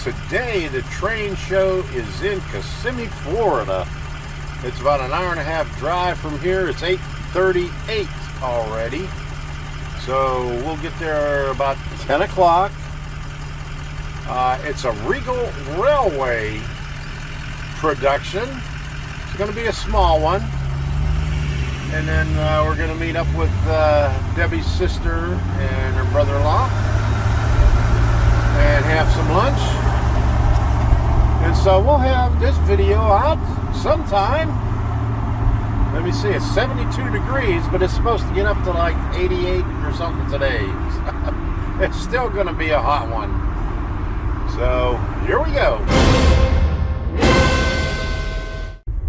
Today the train show is in Kissimmee, Florida. It's about an hour and a half drive from here. It's 8:38 already. So we'll get there about 10 o'clock. It's a Regal Railway production. It's going to be a small one. And then we're going to meet up with Debbie's sister and her brother-in-law and have some lunch. And so we'll have this video out sometime. Let me see, it's 72 degrees, but it's supposed to get up to like 88 or something today. It's still going to be a hot one. So here we go.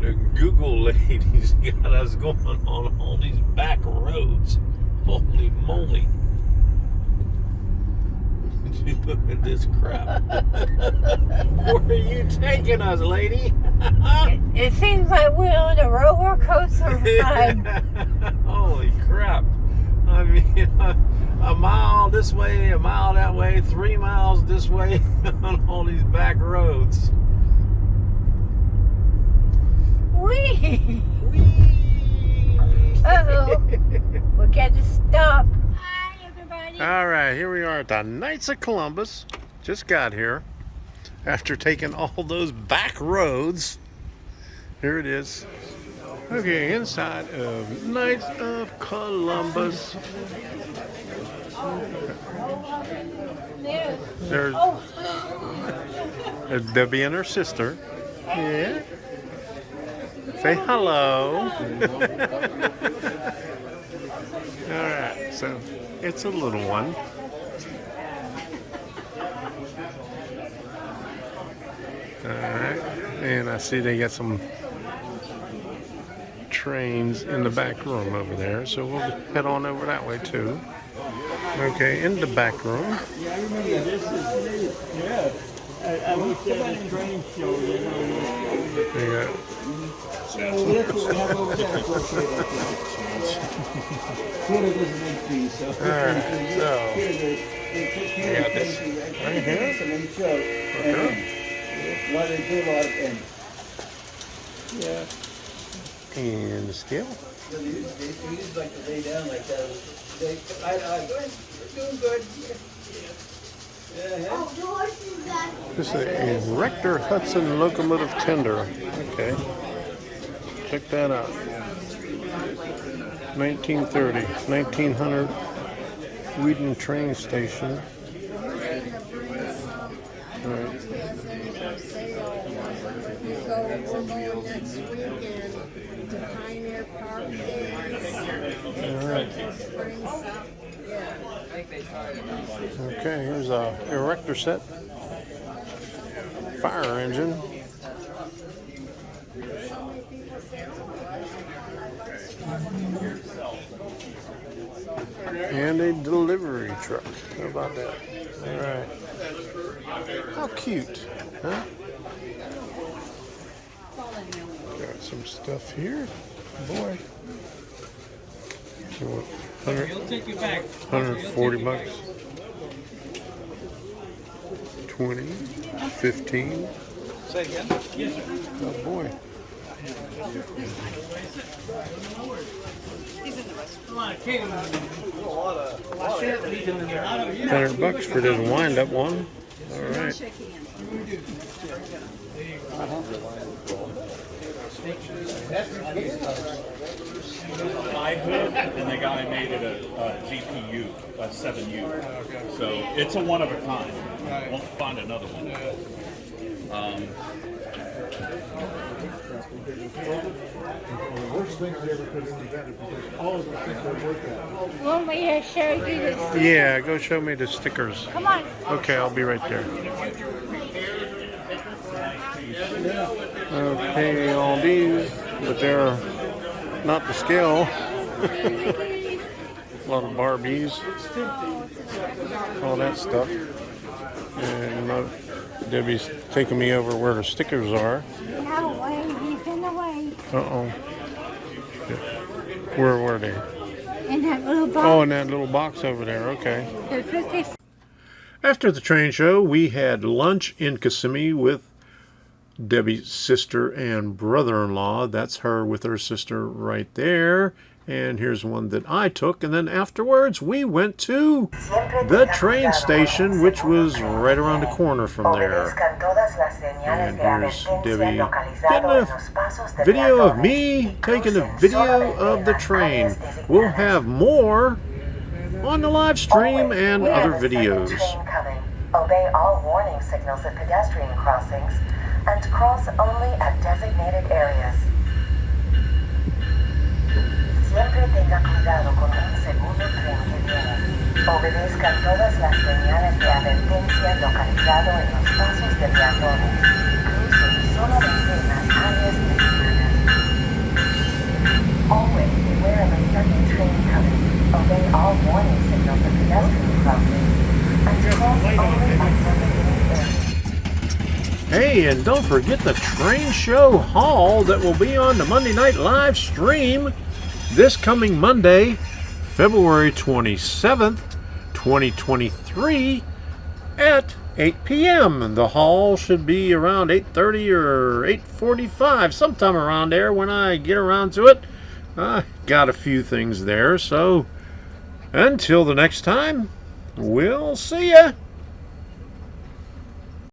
The Google ladies got us going on all these back roads. Holy moly. Look at this crap. Where are you taking us, lady? It seems like we're on a roller coaster ride. Holy crap. I mean, a mile this way, a mile that way, 3 miles this way on all these back roads. Whee! Uh-oh. We got to stop. Hi, everybody. All right, here we are at the Knights of Columbus. Just got here after taking all those back roads. Here it is. Okay, inside of Knights of Columbus. There's Debbie and her sister. Yeah. Say hello. All right, so it's a little one. All right, and I see they got some trains in the back room over there, so we'll head on over that way too. Okay, in the back room. Yeah, I remember this is yeah. I was at a train show, you know. There you go. So that's what we have over there. It's okay. Florida doesn't make fees, so. Alright, so we got this right here. Okay. Yeah. And the scale. They used like to lay down like that. We're doing good. This is a Rector Hudson locomotive tender. Okay. Check that out. 1930, 1900 Wheaton train station. All right. Okay, here's a erector set. Fire engine. And a delivery truck. How about that? All right. How cute, huh? Got some stuff here. Boy. So what, 140 bucks. 20, 15. Say again? Oh boy. $100 for this wind-up one. All right. iHood, and the guy made it a GPU, a 7U. So it's a one of a kind. Won't find another one. Want me to show you this? Yeah, go show me the stickers. Come on. Okay, I'll be right there. Okay, all these, but they're not the scale. A lot of Barbies, all that stuff. And Debbie's taking me over where the stickers are. No way, he's in the way. Uh-oh. Where were they? In that little box. Oh, in that little box over there. Okay. They're 50. After the train show, we had lunch in Kissimmee with Debbie's sister and brother-in-law. That's her with her sister right there. And here's one that I took. And then afterwards, we went to the train station, which was right around the corner from there. And here's Debbie getting a video of me taking a video of the train. We'll have more on the live stream and other videos. Obey all warning signals at pedestrian crossings and cross only at designated areas. Siempre tenga cuidado con un segundo tren que viene. Obedezcan todas las señales de advertencia localizado en los pasos de peatones. Cruce solamente en las áreas designadas. Always beware of a second train coming. Obey all warning signals at pedestrian crossings and cross only at designated areas. Hey, and don't forget the train show haul that will be on the Monday Night Live stream this coming Monday, February 27th, 2023 at 8 p.m. The haul should be around 8:30 or 8:45, sometime around there when I get around to it. I got a few things there, so until the next time, we'll see ya.